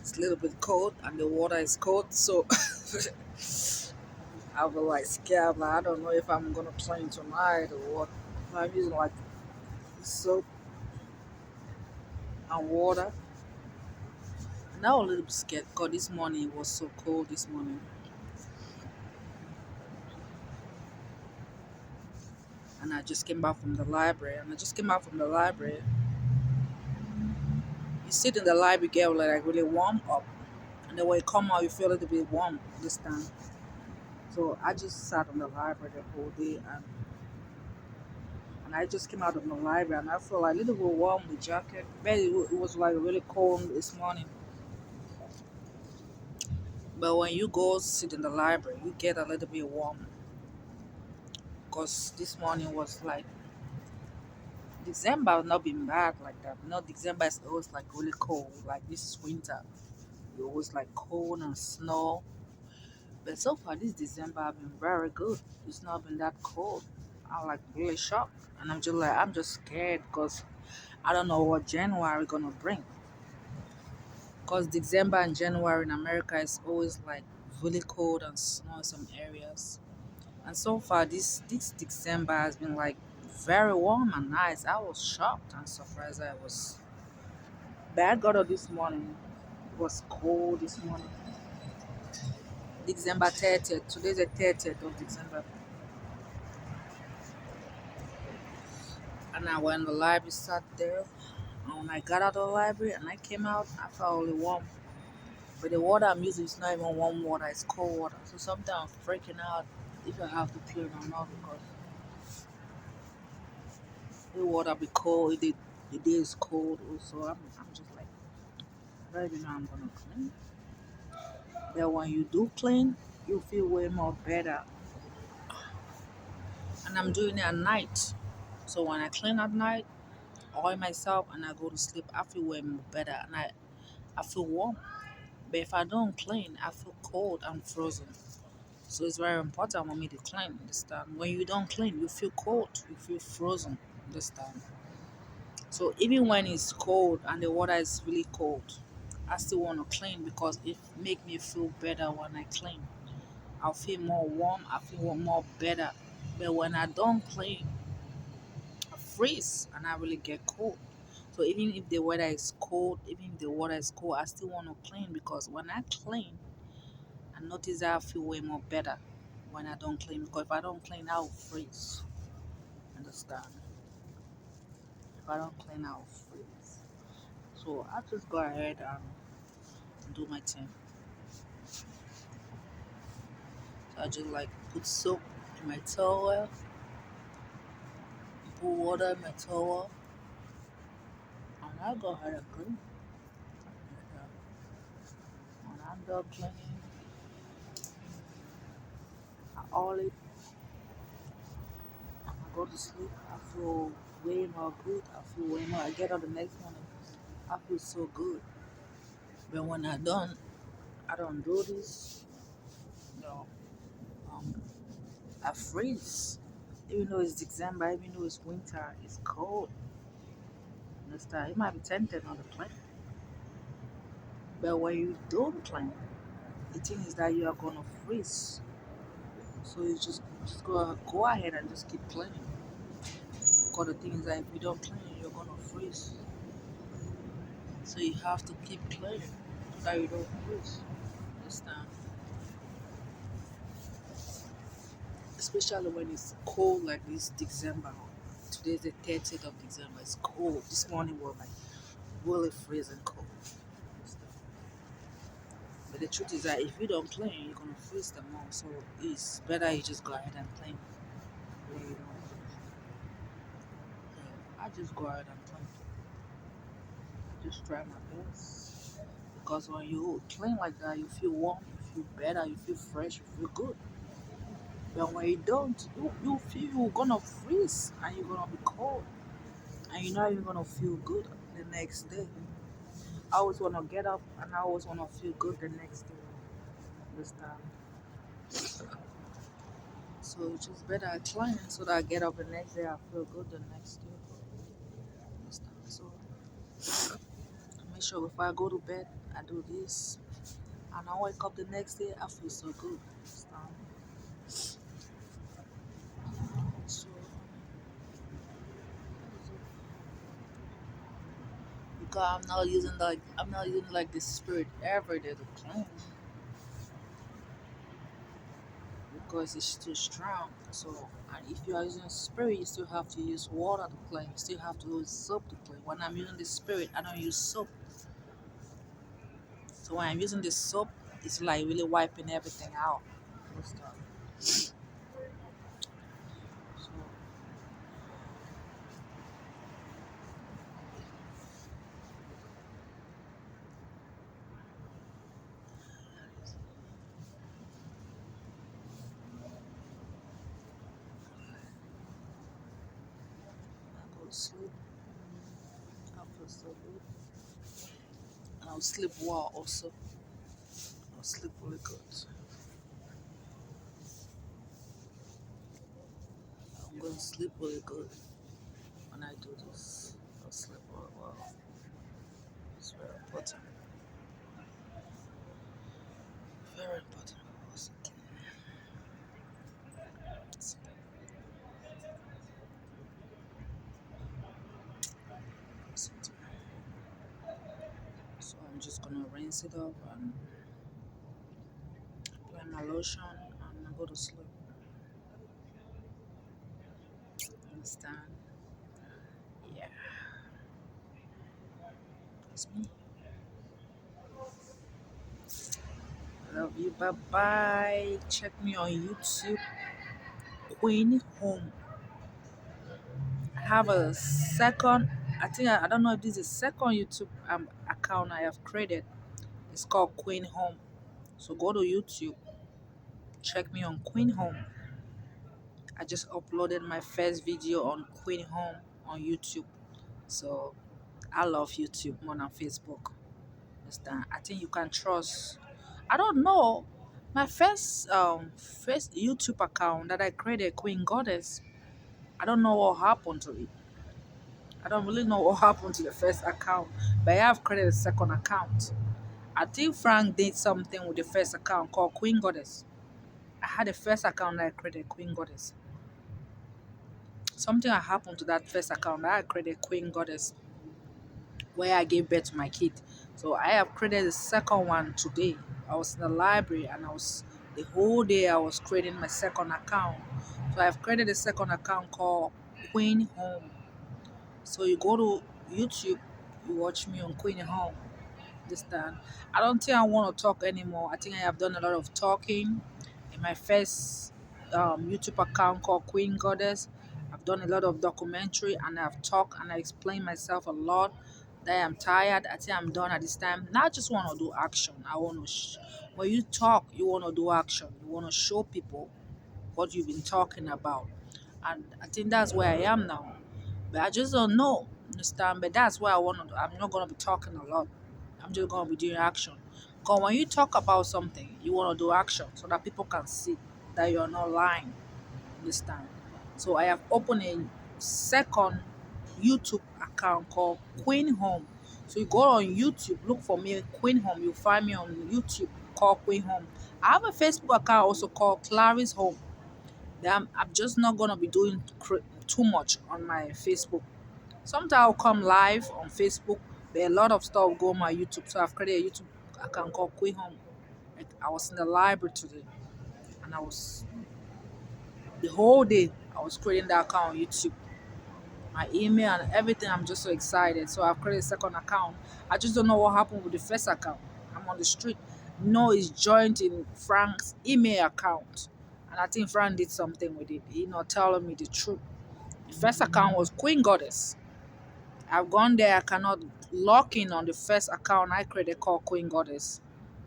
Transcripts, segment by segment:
It's a little bit cold and the water is cold, so I was like scared. Like, I don't know if I'm gonna plane tonight or what. I'm using like soap and water. And I was a little bit scared because this morning it was so cold this morning. And I just came back from the library. And I just came back from the library. You sit in the library, get like really warm up. And then when you come out, you feel a little bit warm this time. So I just sat in the library the whole day and I just came out of the library and I felt like a little bit warm with jacket. But it was like really cold this morning. But when you go sit in the library, you get a little bit warm. Because this morning was like December has not been bad like that. No, December is always like really cold. Like this is winter. It was like cold and snow. But so far this December have been very good. It's not been that cold. I'm like really shocked. And I'm just scared because I don't know what January gonna bring. Because December and January in America is always like really cold and snow in some areas. And so far this December has been like very warm and nice. I was shocked and surprised I was. But I got up this morning. It was cold this morning. December 30th. Today's the 30th of December. And I went to the library, sat there. And when I got out of the library and I came out, I felt really warm. But the water I'm using is not even warm water, it's cold water. So sometimes I'm freaking out if I have to clean or not because the water be cold, the day is cold also. I'm just like, maybe now I'm gonna clean. But when you do clean, you feel way more better. And I'm doing it at night. So when I clean at night, oil myself and I go to sleep, I feel way more better and I feel warm. But if I don't clean, I feel cold and frozen. So it's very important for me to clean this time. When you don't clean, you feel cold, you feel frozen this time. So even when it's cold and the water is really cold, I still want to clean because it make me feel better when I clean. I'll feel more warm, I feel more better. But when I don't clean, I freeze and I really get cold. So even if the weather is cold, even if the water is cold, I still want to clean because when I clean, I notice that I feel way more better when I don't clean because if I don't clean, I'll freeze. Understand? If I don't clean, I'll freeze. So I just go ahead and do my thing. So I just like put soap in my towel, put water in my towel, and I go ahead and clean. And, when I'm done cleaning, I all it and I go to sleep. I feel way more good. I feel way more. I get up the next morning. I feel so good. But when I don't do this. No, um, I freeze. Even though it's December, even though it's winter, it's cold. Understand? It might be tempted on the plane, but when you don't plan, the thing is that you are gonna freeze. So you just go ahead and just keep playing. Because the thing is that if you don't play, you're gonna freeze. So you have to keep playing so that you don't freeze. Understand? Especially when it's cold like this December. Today's the 30th of December. It's cold. This morning was like really freezing cold. But the truth is that if you don't play, you're gonna freeze them all. So it's better you just go ahead and play. When you don't freeze. Yeah, I just go ahead and play. I just try my best. Because when you clean like that, you feel warm, you feel better, you feel fresh, you feel good. But when you don't, you feel you're gonna freeze and you're gonna be cold. And you're not even gonna feel good the next day. I always wanna get up and I always wanna feel good the next day. Understand? So it's just better I clean so that I get up the next day, I feel good the next day. Understand? So I make sure before I go to bed, I do this. And I wake up the next day, I feel so good. So, because I'm not using like the spirit every day to clean because it's too strong. So, and if you are using spirit, you still have to use water to clean. You still have to use soap to clean. When I'm using the spirit, I don't use soap. So when I'm using the soap, it's like really wiping everything out. So I go to sleep. I feel so good. And I'll sleep well also. I'll sleep really good. I'm going to sleep really good when I do this. I'll sleep really well. It's very important. Very important. Also. So I'm just gonna rinse it up and apply my lotion and I go to sleep. Understand? Yeah, that's me. Love you. Bye bye. Check me on YouTube. Queen Home. I have a second. I don't know if this is second YouTube account I have created. It's called Queen Home. So go to YouTube. Check me on Queen Home. I just uploaded my first video on Queen Home on YouTube. So I love YouTube more than Facebook. Understand? I think you can trust. I don't know. My first YouTube account that I created, Queen Goddess. I don't know what happened to it. I don't really know what happened to the first account, but I have created a second account. I think Frank did something with the first account called Queen Goddess. I had a first account that I created Queen Goddess. Something had happened to that first account that I created Queen Goddess where I gave birth to my kid. So I have created a second one today. I was in the library and the whole day I was creating my second account. So I've created a second account called Queen Home. So you go to YouTube, you watch me on Queen Home this time. I don't think I want to talk anymore. I think I have done a lot of talking in my first YouTube account called Queen Goddess. I've done a lot of documentary and I've talked and I explained myself a lot. That I'm tired. I think I'm done at this time. Now I just want to do action. I want to. When you talk, you want to do action. You want to show people what you've been talking about, and I think that's where I am now. But I just don't know, understand? But that's why I want to. I'm not gonna be talking a lot. I'm just gonna be doing action. Because when you talk about something, you want to do action so that people can see that you're not lying. Understand? So I have opened a second YouTube account called Queen Home. So you go on YouTube, look for me, Queen Home. You'll find me on YouTube called Queen Home. I have a Facebook account also called Clarice Home. I'm just not gonna be doing too much on my Facebook. Sometimes I'll come live on Facebook, but a lot of stuff go on my YouTube. So I've created a YouTube account called Queen Home. Like I was in the library today, and I was the whole day I was creating that account on YouTube. My email and everything. I'm just so excited. So I've created a second account. I just don't know what happened with the first account. I'm on the street. No, it's joined in Frank's email account. And I think Frank did something with it, telling me the truth. The first account was Queen Goddess. I've gone there, I cannot log in on the first account I created called Queen Goddess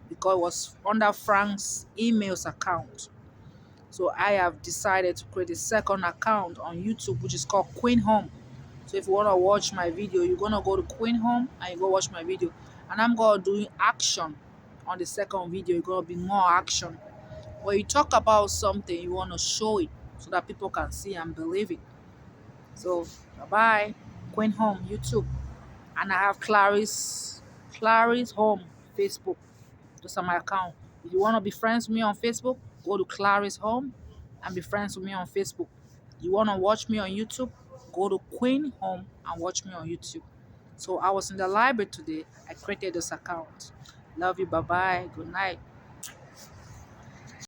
because it was under Frank's emails account. So I have decided to create a second account on YouTube which is called Queen Home. So if you want to watch my video, you're gonna go to Queen Home and you go watch my video. And I'm gonna do action on the second video. You're gonna be more action. When you talk about something, you wanna show it so that people can see and believe it. So bye bye. Queen Home YouTube. And I have Clarice Clarice Home Facebook. Those are my account. If you want to be friends with me on Facebook, go to Clarice Home and be friends with me on Facebook. You want to watch me on YouTube, go to Queen Home and watch me on YouTube. So I was in the library today. I created this account. Love you. Bye bye. Good night.